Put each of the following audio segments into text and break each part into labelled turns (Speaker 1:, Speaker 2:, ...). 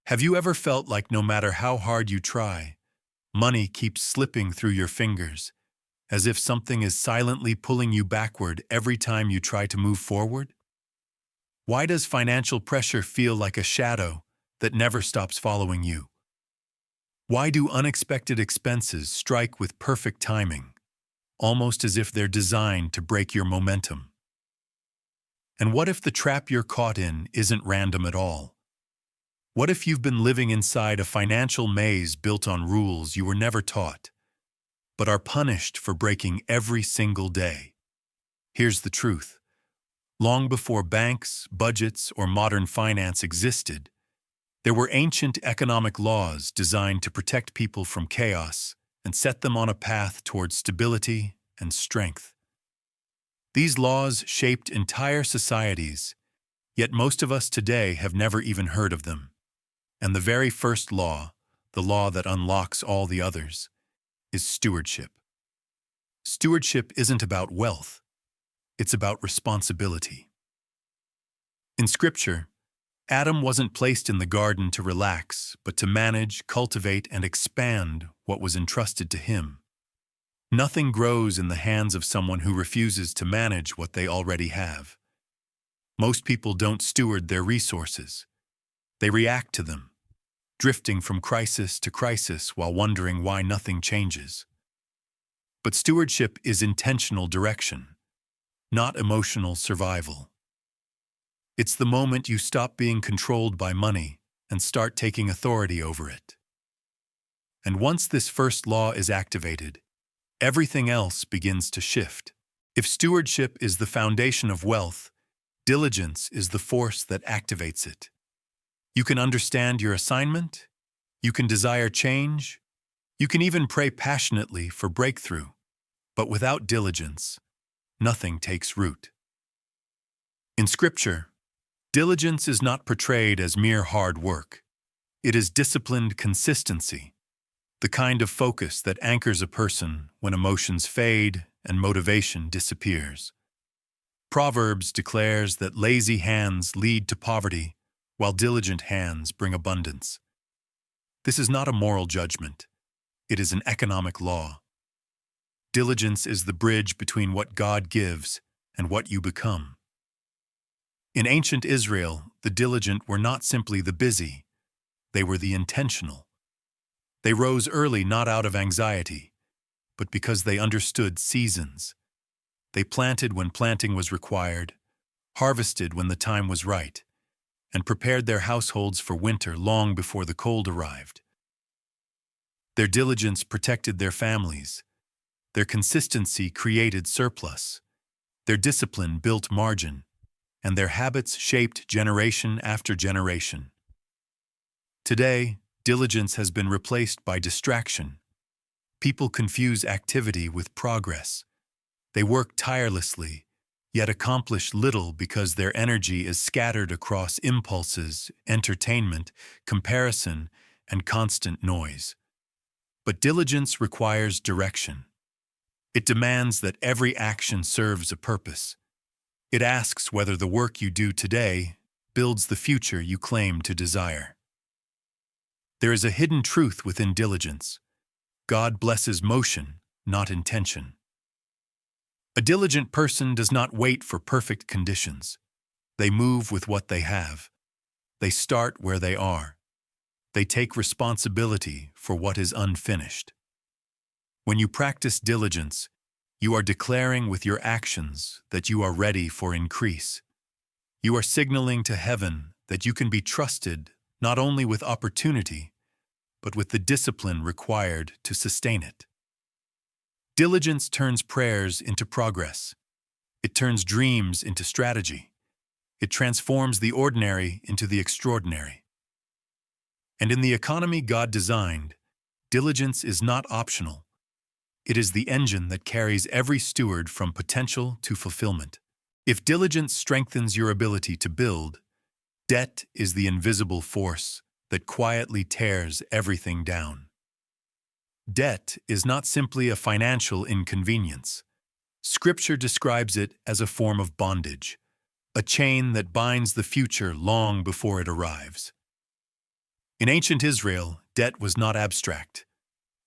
Speaker 1: Have you ever felt like no matter how hard you try, money keeps slipping through your fingers, as if something is silently pulling you backward every time you try to move forward? Why does financial pressure feel like a shadow that never stops following you? Why do unexpected expenses strike with perfect timing, almost as if they're designed to break your momentum? And what if the trap you're caught in isn't random at all? What if you've been living inside a financial maze built on rules you were never taught, but are punished for breaking every single day? Here's the truth. Long before banks, budgets, or modern finance existed, there were ancient economic laws designed to protect people from chaos and set them on a path towards stability and strength. These laws shaped entire societies, yet most of us today have never even heard of them. And the very first law, the law that unlocks all the others, is stewardship. Stewardship isn't about wealth, it's about responsibility. In Scripture, Adam wasn't placed in the garden to relax, but to manage, cultivate, and expand what was entrusted to him. Nothing grows in the hands of someone who refuses to manage what they already have. Most people don't steward their resources. They react to them, drifting from crisis to crisis while wondering why nothing changes. But stewardship is intentional direction, not emotional survival. It's the moment you stop being controlled by money and start taking authority over it. And once this first law is activated, everything else begins to shift. If stewardship is the foundation of wealth, diligence is the force that activates it. You can understand your assignment, you can desire change, you can even pray passionately for breakthrough, but without diligence, nothing takes root. In Scripture, diligence is not portrayed as mere hard work. It is disciplined consistency, the kind of focus that anchors a person when emotions fade and motivation disappears. Proverbs declares that lazy hands lead to poverty, while diligent hands bring abundance. This is not a moral judgment. It is an economic law. Diligence is the bridge between what God gives and what you become. In ancient Israel, the diligent were not simply the busy, they were the intentional. They rose early not out of anxiety, but because they understood seasons. They planted when planting was required, harvested when the time was right, and prepared their households for winter long before the cold arrived. Their diligence protected their families. Their consistency created surplus. Their discipline built margin, and their habits shaped generation after generation. Today, diligence has been replaced by distraction. People confuse activity with progress. They work tirelessly, yet accomplish little because their energy is scattered across impulses, entertainment, comparison, and constant noise. But diligence requires direction. It demands that every action serves a purpose. It asks whether the work you do today builds the future you claim to desire. There is a hidden truth within diligence. God blesses motion, not intention. A diligent person does not wait for perfect conditions. They move with what they have. They start where they are. They take responsibility for what is unfinished. When you practice diligence, you are declaring with your actions that you are ready for increase. You are signaling to heaven that you can be trusted not only with opportunity, but with the discipline required to sustain it. Diligence turns prayers into progress. It turns dreams into strategy. It transforms the ordinary into the extraordinary. And in the economy God designed, diligence is not optional. It is the engine that carries every steward from potential to fulfillment. If diligence strengthens your ability to build, debt is the invisible force that quietly tears everything down. Debt is not simply a financial inconvenience. Scripture describes it as a form of bondage, a chain that binds the future long before it arrives. In ancient Israel, debt was not abstract.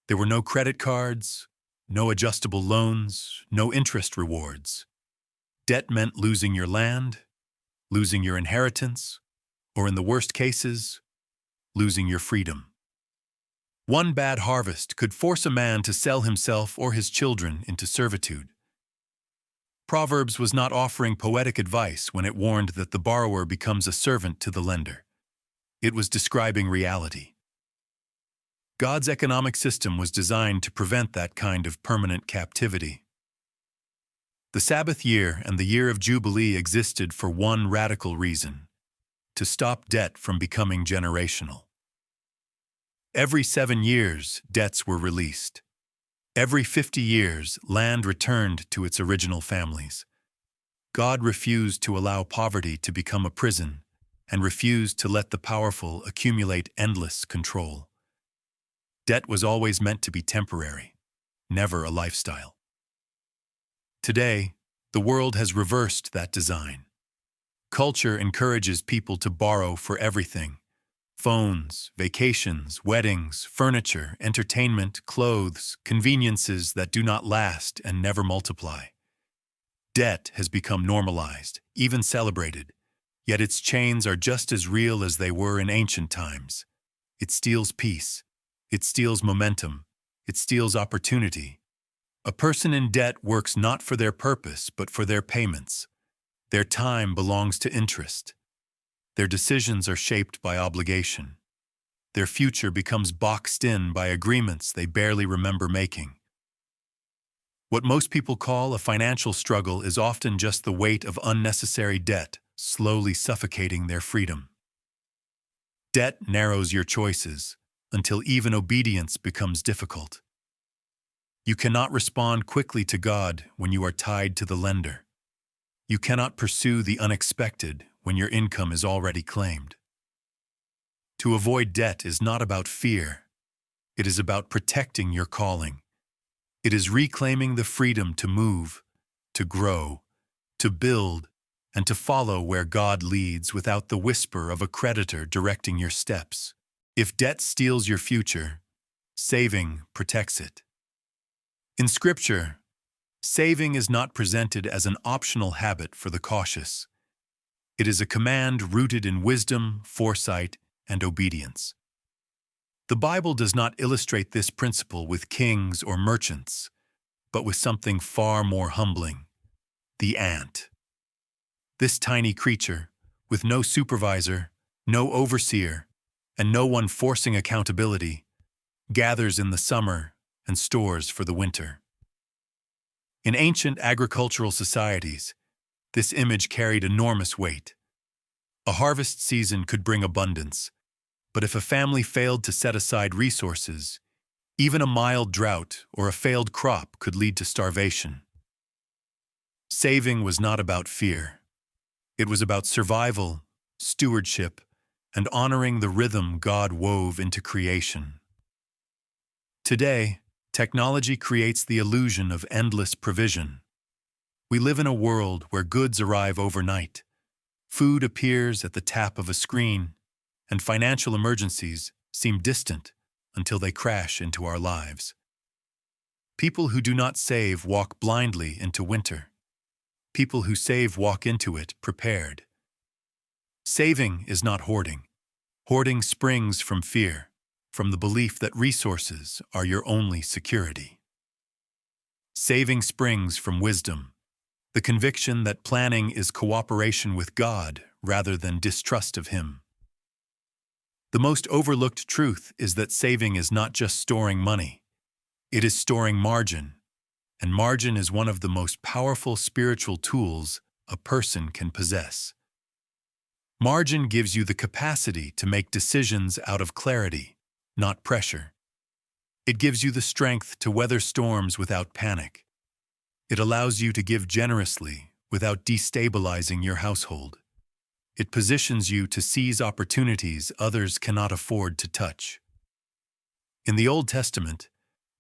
Speaker 1: There were no credit cards, no adjustable loans, no interest rewards. Debt meant losing your land, losing your inheritance, or in the worst cases, losing your freedom. One bad harvest could force a man to sell himself or his children into servitude. Proverbs was not offering poetic advice when it warned that the borrower becomes a servant to the lender. It was describing reality. God's economic system was designed to prevent that kind of permanent captivity. The Sabbath year and the year of Jubilee existed for one radical reason: to stop debt from becoming generational. Every 7 years, debts were released. Every 50 years, land returned to its original families. God refused to allow poverty to become a prison and refused to let the powerful accumulate endless control. Debt was always meant to be temporary, never a lifestyle. Today, the world has reversed that design. Culture encourages people to borrow for everything: phones, vacations, weddings, furniture, entertainment, clothes, conveniences that do not last and never multiply. Debt has become normalized, even celebrated, yet its chains are just as real as they were in ancient times. It steals peace. It steals momentum. It steals opportunity. A person in debt works not for their purpose, but for their payments. Their time belongs to interest. Their decisions are shaped by obligation. Their future becomes boxed in by agreements they barely remember making. What most people call a financial struggle is often just the weight of unnecessary debt slowly suffocating their freedom. Debt narrows your choices until even obedience becomes difficult. You cannot respond quickly to God when you are tied to the lender. You cannot pursue the unexpected when your income is already claimed. To avoid debt is not about fear. It is about protecting your calling. It is reclaiming the freedom to move, to grow, to build, and to follow where God leads without the whisper of a creditor directing your steps. If debt steals your future, saving protects it. In Scripture, saving is not presented as an optional habit for the cautious. It is a command rooted in wisdom, foresight, and obedience. The Bible does not illustrate this principle with kings or merchants, but with something far more humbling: the ant. This tiny creature, with no supervisor, no overseer, and no one forcing accountability, gathers in the summer and stores for the winter. In ancient agricultural societies, this image carried enormous weight. A harvest season could bring abundance, but if a family failed to set aside resources, even a mild drought or a failed crop could lead to starvation. Saving was not about fear. It was about survival, stewardship, and honoring the rhythm God wove into creation. Today, technology creates the illusion of endless provision. We live in a world where goods arrive overnight, food appears at the tap of a screen, and financial emergencies seem distant until they crash into our lives. People who do not save walk blindly into winter. People who save walk into it prepared. Saving is not hoarding. Hoarding springs from fear, from the belief that resources are your only security. Saving springs from wisdom, the conviction that planning is cooperation with God rather than distrust of Him. The most overlooked truth is that saving is not just storing money. It is storing margin, and margin is one of the most powerful spiritual tools a person can possess. Margin gives you the capacity to make decisions out of clarity, not pressure. It gives you the strength to weather storms without panic. It allows you to give generously without destabilizing your household. It positions you to seize opportunities others cannot afford to touch. In the Old Testament,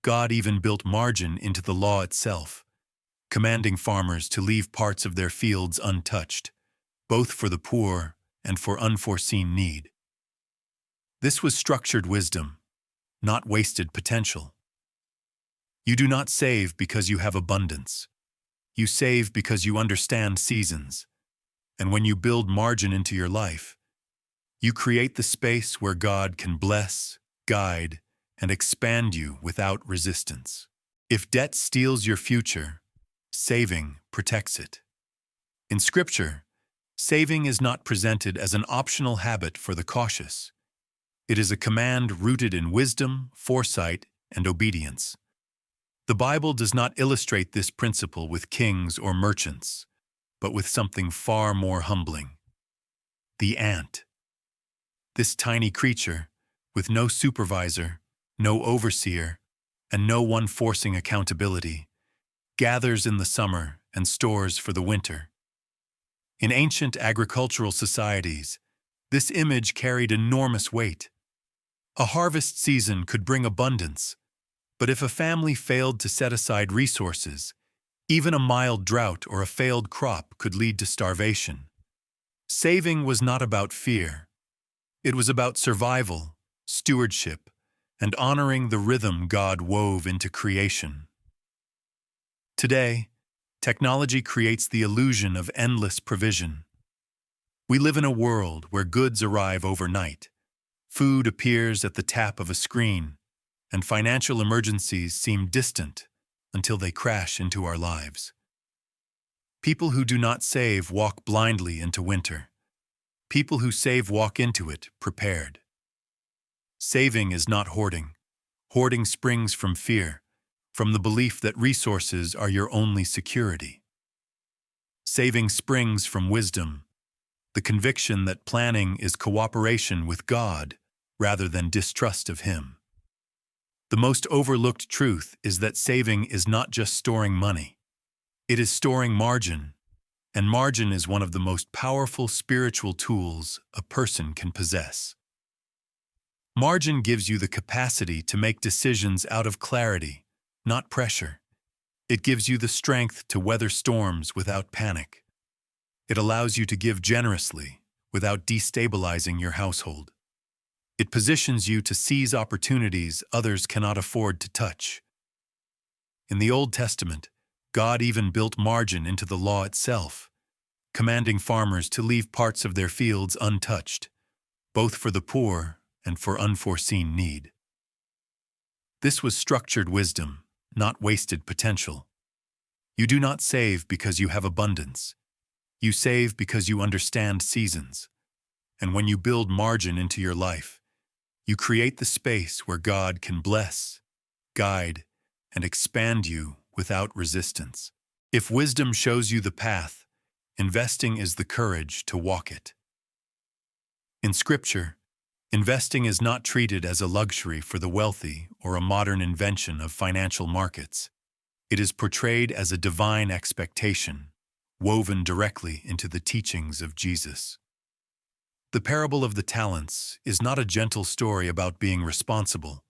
Speaker 1: God even built margin into the law itself, commanding farmers to leave parts of their fields untouched, both for the poor and for unforeseen need. This was structured wisdom, not wasted potential. You do not save because you have abundance. You save because you understand seasons. And when you build margin into your life, you create the space where God can bless, guide, and expand you without resistance. If debt steals your future, saving protects it. In Scripture, saving is not presented as an optional habit for the cautious. It is a command rooted in wisdom, foresight, and obedience. The Bible does not illustrate this principle with kings or merchants, but with something far more humbling. The ant. This tiny creature, with no supervisor, no overseer, and no one forcing accountability, gathers in the summer and stores for the winter. In ancient agricultural societies, this image carried enormous weight. A harvest season could bring abundance, but if a family failed to set aside resources, even a mild drought or a failed crop could lead to starvation. Saving was not about fear. It was about survival, stewardship, and honoring the rhythm God wove into creation. Today, technology creates the illusion of endless provision. We live in a world where goods arrive overnight, food appears at the tap of a screen, and financial emergencies seem distant until they crash into our lives. People who do not save walk blindly into winter. People who save walk into it prepared. Saving is not hoarding. Hoarding springs from fear, from the belief that resources are your only security. Saving springs from wisdom, the conviction that planning is cooperation with God rather than distrust of Him. The most overlooked truth is that saving is not just storing money. It is storing margin, and margin is one of the most powerful spiritual tools a person can possess. Margin gives you the capacity to make decisions out of clarity, not pressure. It gives you the strength to weather storms without panic. It allows you to give generously without destabilizing your household. It positions you to seize opportunities others cannot afford to touch. In the Old Testament, God even built margin into the law itself, commanding farmers to leave parts of their fields untouched, both for the poor and for unforeseen need. This was structured wisdom, not wasted potential. You do not save because you have abundance. You save because you understand seasons. And when you build margin into your life, you create the space where God can bless, guide, and expand you without resistance. If wisdom shows you the path, investing is the courage to walk it. In Scripture, investing is not treated as a luxury for the wealthy or a modern invention of financial markets. It is portrayed as a divine expectation, woven directly into the teachings of Jesus. The parable of the talents is not a gentle story about being responsible.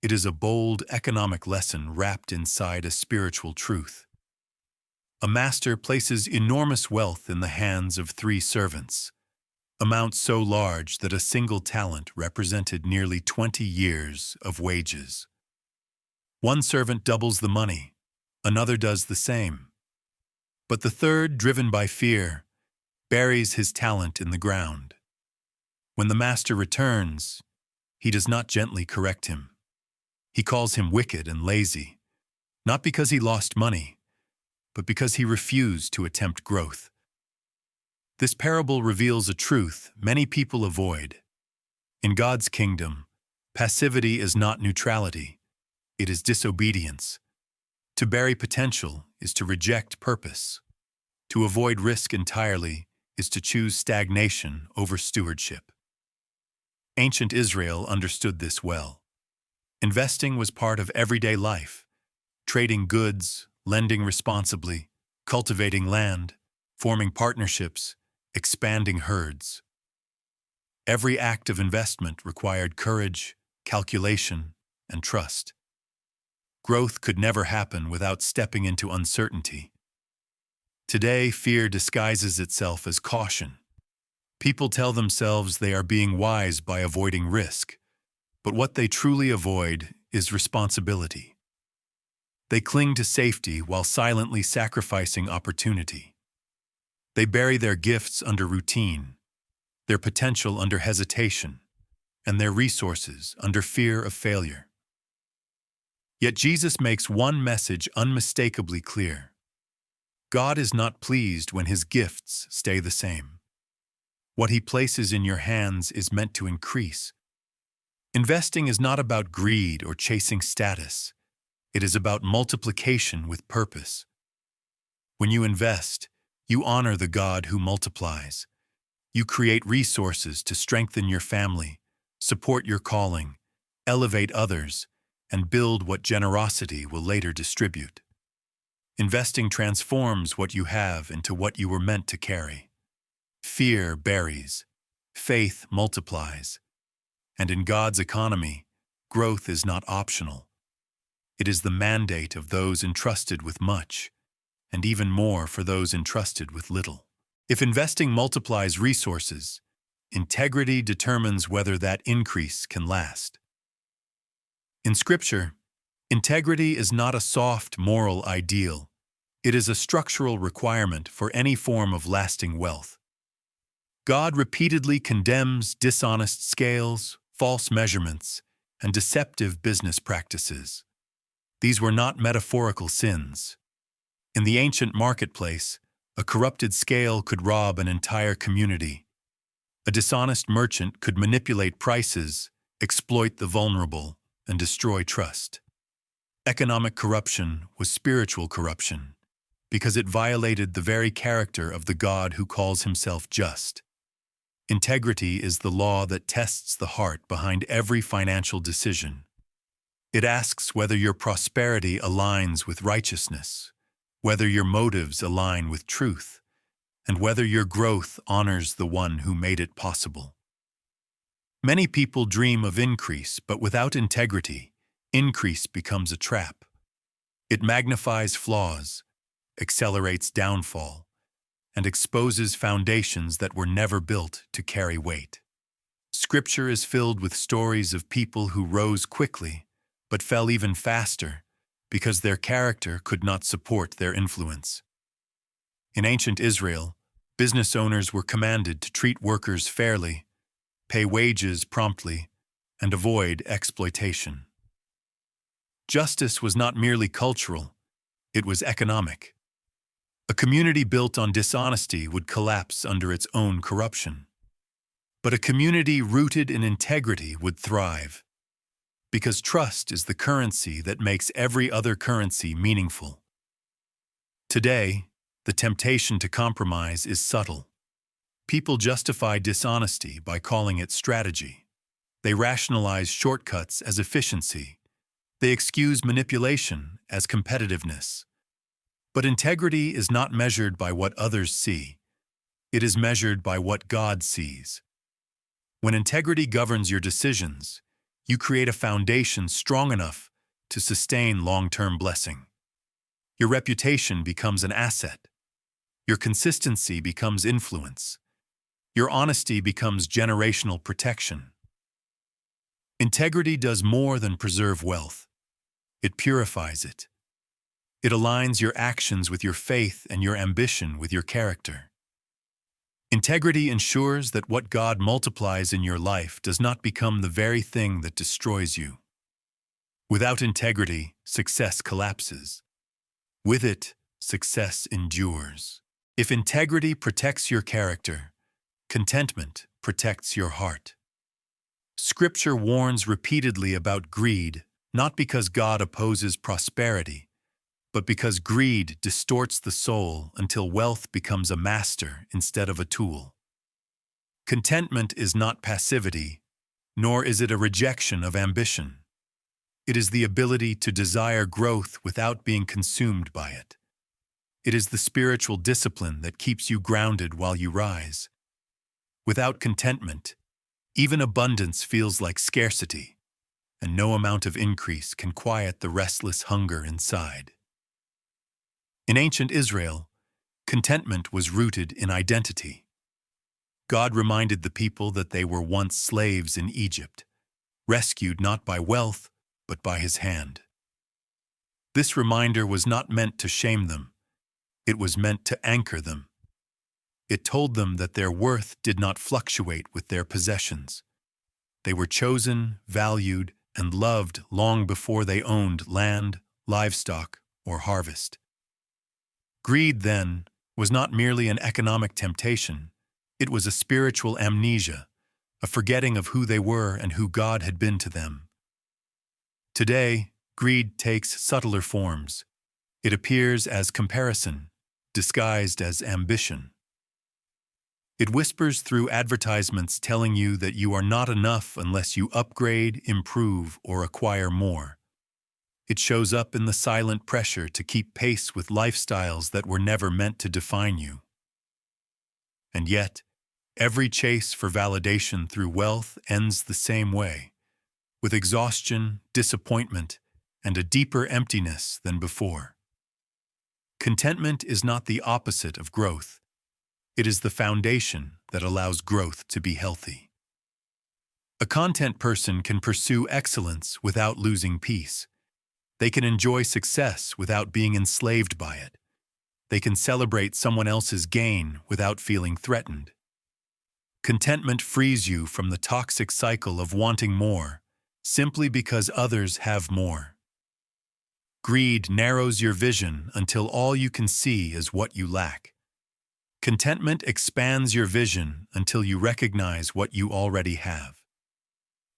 Speaker 1: It is a bold economic lesson wrapped inside a spiritual truth. A master places enormous wealth in the hands of 3 servants, amounts so large that a single talent represented nearly 20 years of wages. One servant doubles the money, another does the same. But the third, driven by fear, buries his talent in the ground. When the master returns, he does not gently correct him. He calls him wicked and lazy, not because he lost money, but because he refused to attempt growth. This parable reveals a truth many people avoid. In God's kingdom, passivity is not neutrality, it is disobedience. To bury potential is to reject purpose. To avoid risk entirely is to choose stagnation over stewardship. Ancient Israel understood this well. Investing was part of everyday life, trading goods, lending responsibly, cultivating land, forming partnerships, expanding herds. Every act of investment required courage, calculation, and trust. Growth could never happen without stepping into uncertainty. Today, fear disguises itself as caution. People tell themselves they are being wise by avoiding risk, but what they truly avoid is responsibility. They cling to safety while silently sacrificing opportunity. They bury their gifts under routine, their potential under hesitation, and their resources under fear of failure. Yet Jesus makes one message unmistakably clear. God is not pleased when his gifts stay the same. What he places in your hands is meant to increase. Investing is not about greed or chasing status. It is about multiplication with purpose. When you invest, you honor the God who multiplies. You create resources to strengthen your family, support your calling, elevate others, and build what generosity will later distribute. Investing transforms what you have into what you were meant to carry. Fear buries, faith multiplies, and in God's economy, growth is not optional. It is the mandate of those entrusted with much, and even more for those entrusted with little. If investing multiplies resources, integrity determines whether that increase can last. In Scripture, integrity is not a soft moral ideal. It is a structural requirement for any form of lasting wealth. God repeatedly condemns dishonest scales, false measurements, and deceptive business practices. These were not metaphorical sins. In the ancient marketplace, a corrupted scale could rob an entire community. A dishonest merchant could manipulate prices, exploit the vulnerable, and destroy trust. Economic corruption was spiritual corruption, because it violated the very character of the God who calls himself just. Integrity is the law that tests the heart behind every financial decision. It asks whether your prosperity aligns with righteousness, whether your motives align with truth, and whether your growth honors the one who made it possible. Many people dream of increase, but without integrity, increase becomes a trap. It magnifies flaws, accelerates downfall, and exposes foundations that were never built to carry weight. Scripture is filled with stories of people who rose quickly, but fell even faster because their character could not support their influence. In ancient Israel, business owners were commanded to treat workers fairly, pay wages promptly, and avoid exploitation. Justice was not merely cultural, it was economic. A community built on dishonesty would collapse under its own corruption. But a community rooted in integrity would thrive, because trust is the currency that makes every other currency meaningful. Today, the temptation to compromise is subtle. People justify dishonesty by calling it strategy. They rationalize shortcuts as efficiency. They excuse manipulation as competitiveness. But integrity is not measured by what others see. It is measured by what God sees. When integrity governs your decisions, you create a foundation strong enough to sustain long-term blessing. Your reputation becomes an asset. Your consistency becomes influence. Your honesty becomes generational protection. Integrity does more than preserve wealth. It purifies it. It aligns your actions with your faith and your ambition with your character. Integrity ensures that what God multiplies in your life does not become the very thing that destroys you. Without integrity, success collapses. With it, success endures. If integrity protects your character, contentment protects your heart. Scripture warns repeatedly about greed, not because God opposes prosperity, but because greed distorts the soul until wealth becomes a master instead of a tool. Contentment is not passivity, nor is it a rejection of ambition. It is the ability to desire growth without being consumed by it. It is the spiritual discipline that keeps you grounded while you rise. Without contentment, even abundance feels like scarcity, and no amount of increase can quiet the restless hunger inside. In ancient Israel, contentment was rooted in identity. God reminded the people that they were once slaves in Egypt, rescued not by wealth, but by his hand. This reminder was not meant to shame them. It was meant to anchor them. It told them that their worth did not fluctuate with their possessions. They were chosen, valued, and loved long before they owned land, livestock, or harvest. Greed, then, was not merely an economic temptation. It was a spiritual amnesia, a forgetting of who they were and who God had been to them. Today, greed takes subtler forms. It appears as comparison, disguised as ambition. It whispers through advertisements telling you that you are not enough unless you upgrade, improve, or acquire more. It shows up in the silent pressure to keep pace with lifestyles that were never meant to define you. And yet, every chase for validation through wealth ends the same way, with exhaustion, disappointment, and a deeper emptiness than before. Contentment is not the opposite of growth. It is the foundation that allows growth to be healthy. A content person can pursue excellence without losing peace. They can enjoy success without being enslaved by it. They can celebrate someone else's gain without feeling threatened. Contentment frees you from the toxic cycle of wanting more, simply because others have more. Greed narrows your vision until all you can see is what you lack. Contentment expands your vision until you recognize what you already have.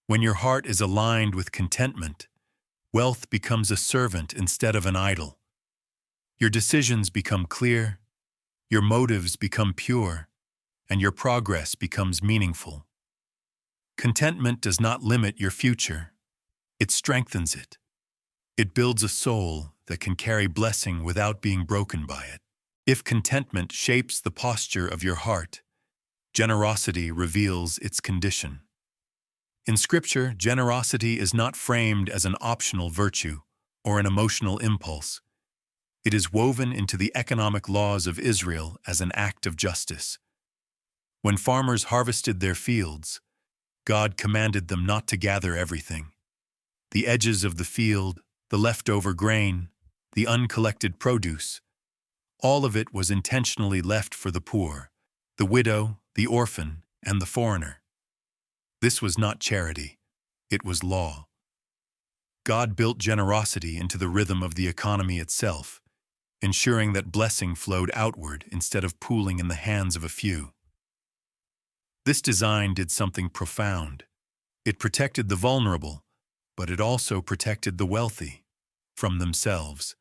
Speaker 1: When your heart is aligned with contentment, wealth becomes a servant instead of an idol. Your decisions become clear, your motives become pure, and your progress becomes meaningful. Contentment does not limit your future. It strengthens it. It builds a soul that can carry blessing without being broken by it. If contentment shapes the posture of your heart, generosity reveals its condition. In Scripture, generosity is not framed as an optional virtue or an emotional impulse. It is woven into the economic laws of Israel as an act of justice. When farmers harvested their fields, God commanded them not to gather everything. The edges of the field, the leftover grain, the uncollected produce, all of it was intentionally left for the poor, the widow, the orphan, and the foreigner. This was not charity. It was law. God built generosity into the rhythm of the economy itself, ensuring that blessing flowed outward instead of pooling in the hands of a few. This design did something profound. It protected the vulnerable, but it also protected the wealthy from themselves.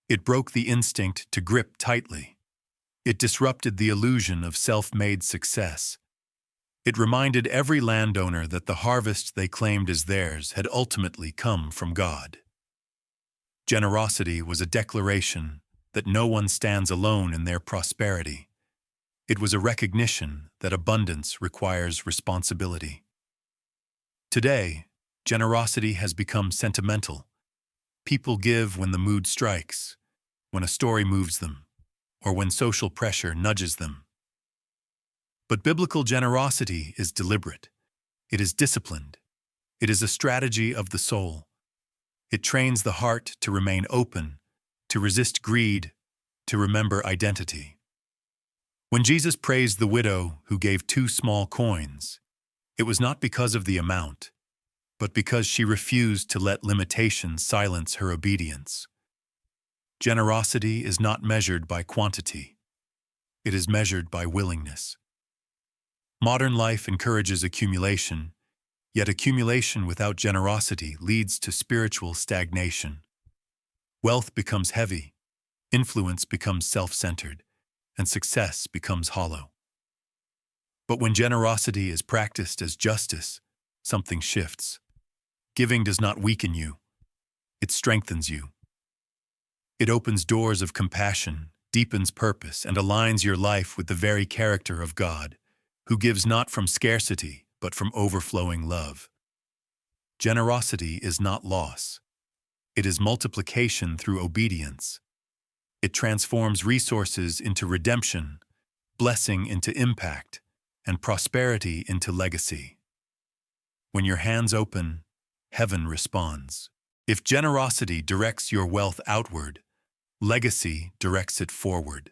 Speaker 1: It broke the instinct to grip tightly. It disrupted the illusion of self-made success. It reminded every landowner that the harvest they claimed as theirs had ultimately come from God. Generosity was a declaration that no one stands alone in their prosperity. It was a recognition that abundance requires responsibility. Today, generosity has become sentimental. People give when the mood strikes, when a story moves them, or when social pressure nudges them. But biblical generosity is deliberate. It is disciplined. It is a strategy of the soul. It trains the heart to remain open, to resist greed, to remember identity. When Jesus praised the widow who gave 2 small coins, it was not because of the amount, but because she refused to let limitations silence her obedience. Generosity is not measured by quantity. It is measured by willingness. Modern life encourages accumulation, yet accumulation without generosity leads to spiritual stagnation. Wealth becomes heavy, influence becomes self-centered, and success becomes hollow. But when generosity is practiced as justice, something shifts. Giving does not weaken you. It strengthens you. It opens doors of compassion, deepens purpose, and aligns your life with the very character of God, who gives not from scarcity, but from overflowing love. Generosity is not loss. It is multiplication through obedience. It transforms resources into redemption, blessing into impact, and prosperity into legacy. When your hands open, heaven responds. If generosity directs your wealth outward, legacy directs it forward.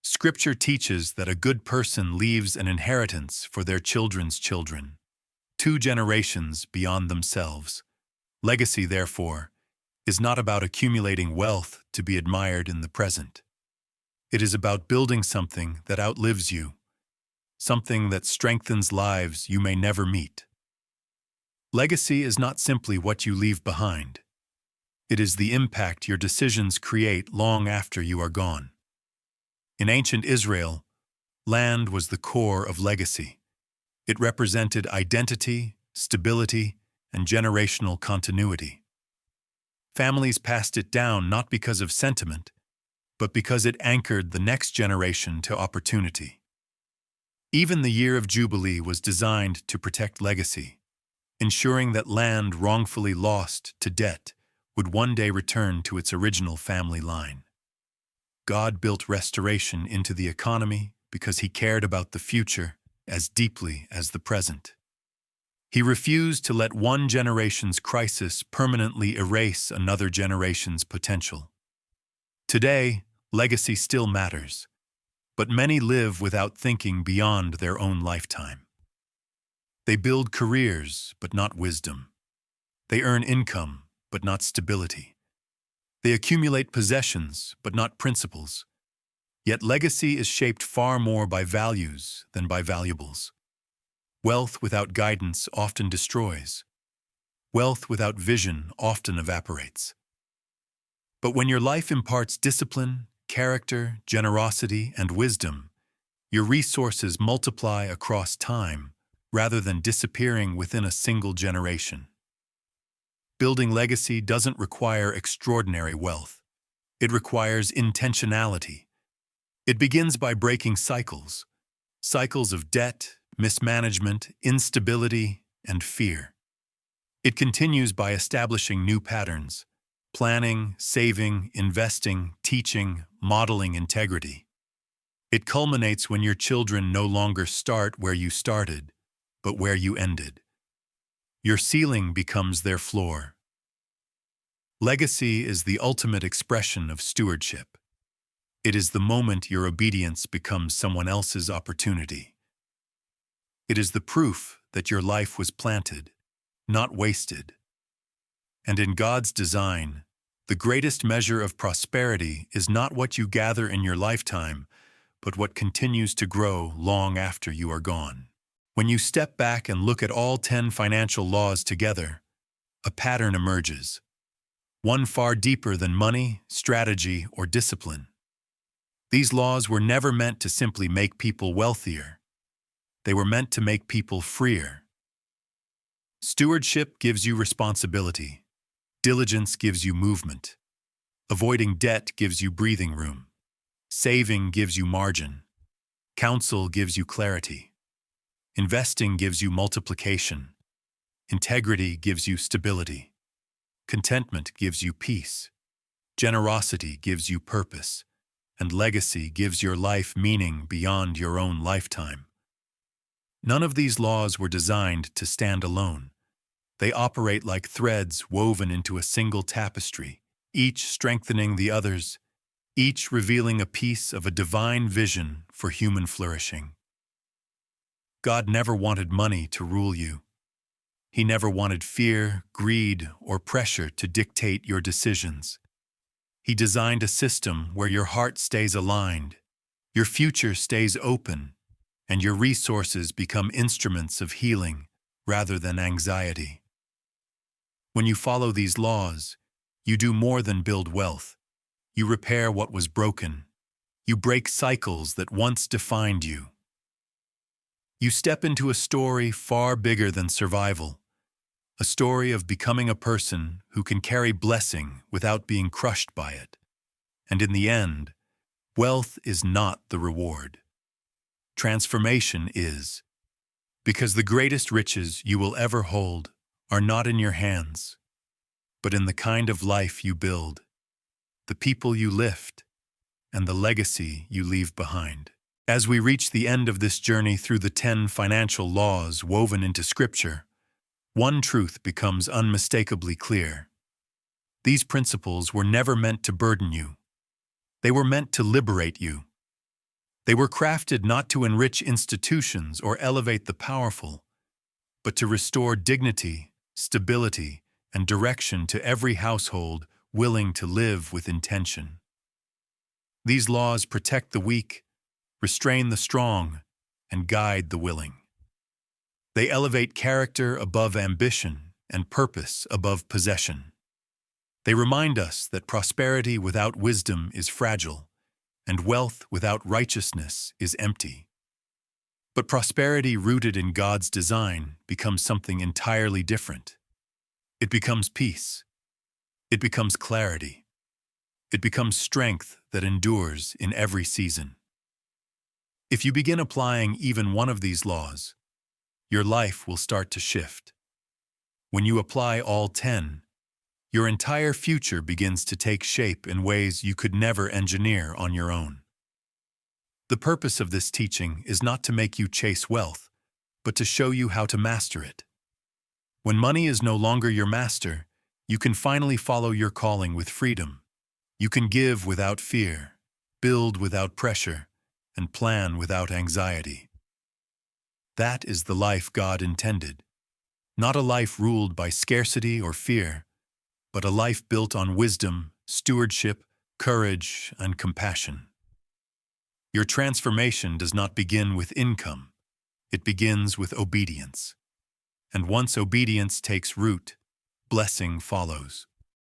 Speaker 1: Scripture teaches that a good person leaves an inheritance for their children's children, 2 generations beyond themselves. Legacy, therefore, is not about accumulating wealth to be admired in the present. It is about building something that outlives you, something that strengthens lives you may never meet. Legacy is not simply what you leave behind. It is the impact your decisions create long after you are gone. In ancient Israel, land was the core of legacy. It represented identity, stability, and generational continuity. Families passed it down not because of sentiment, but because it anchored the next generation to opportunity. Even the year of Jubilee was designed to protect legacy, ensuring that land wrongfully lost to debt would one day return to its original family line. God built restoration into the economy because He cared about the future as deeply as the present. He refused to let one generation's crisis permanently erase another generation's potential. Today, legacy still matters, but many live without thinking beyond their own lifetime. They build careers, but not wisdom. They earn income, but not stability. They accumulate possessions, but not principles. Yet legacy is shaped far more by values than by valuables. Wealth without guidance often destroys. Wealth without vision often evaporates. But when your life imparts discipline, character, generosity, and wisdom, your resources multiply across time rather than disappearing within a single generation. Building legacy doesn't require extraordinary wealth. It requires intentionality. It begins by breaking cycles of debt, mismanagement, instability, and fear. It continues by establishing new patterns, planning, saving, investing, teaching, modeling integrity. It culminates when your children no longer start where you started, but where you ended. Your ceiling becomes their floor. Legacy is the ultimate expression of stewardship. It is the moment your obedience becomes someone else's opportunity. It is the proof that your life was planted, not wasted. And in God's design, the greatest measure of prosperity is not what you gather in your lifetime, but what continues to grow long after you are gone. When you step back and look at all 10 financial laws together, a pattern emerges, one far deeper than money, strategy, or discipline. These laws were never meant to simply make people wealthier. They were meant to make people freer. Stewardship gives you responsibility. Diligence gives you movement. Avoiding debt gives you breathing room. Saving gives you margin. Counsel gives you clarity. Investing gives you multiplication. Integrity gives you stability. Contentment gives you peace. Generosity gives you purpose. And legacy gives your life meaning beyond your own lifetime. None of these laws were designed to stand alone. They operate like threads woven into a single tapestry, each strengthening the others, each revealing a piece of a divine vision for human flourishing. God never wanted money to rule you. He never wanted fear, greed, or pressure to dictate your decisions. He designed a system where your heart stays aligned, your future stays open, and your resources become instruments of healing rather than anxiety. When you follow these laws, you do more than build wealth. You repair what was broken. You break cycles that once defined you. You step into a story far bigger than survival, a story of becoming a person who can carry blessing without being crushed by it. And in the end, wealth is not the reward. Transformation is, because the greatest riches you will ever hold are not in your hands, but in the kind of life you build, the people you lift, and the legacy you leave behind. As we reach the end of this journey through the 10 financial laws woven into Scripture, one truth becomes unmistakably clear. These principles were never meant to burden you. They were meant to liberate you. They were crafted not to enrich institutions or elevate the powerful, but to restore dignity, stability, and direction to every household willing to live with intention. These laws protect the weak, restrain the strong, and guide the willing. They elevate character above ambition and purpose above possession. They remind us that prosperity without wisdom is fragile, and wealth without righteousness is empty. But prosperity rooted in God's design becomes something entirely different. It becomes peace. It becomes clarity. It becomes strength that endures in every season. If you begin applying even one of these laws, your life will start to shift. When you apply all 10, your entire future begins to take shape in ways you could never engineer on your own. The purpose of this teaching is not to make you chase wealth, but to show you how to master it. When money is no longer your master, you can finally follow your calling with freedom. You can give without fear, build without pressure, and plan without anxiety. That is the life God intended. Not a life ruled by scarcity or fear, but a life built on wisdom, stewardship, courage, and compassion. Your transformation does not begin with income. It begins with obedience. And once obedience takes root, blessing follows.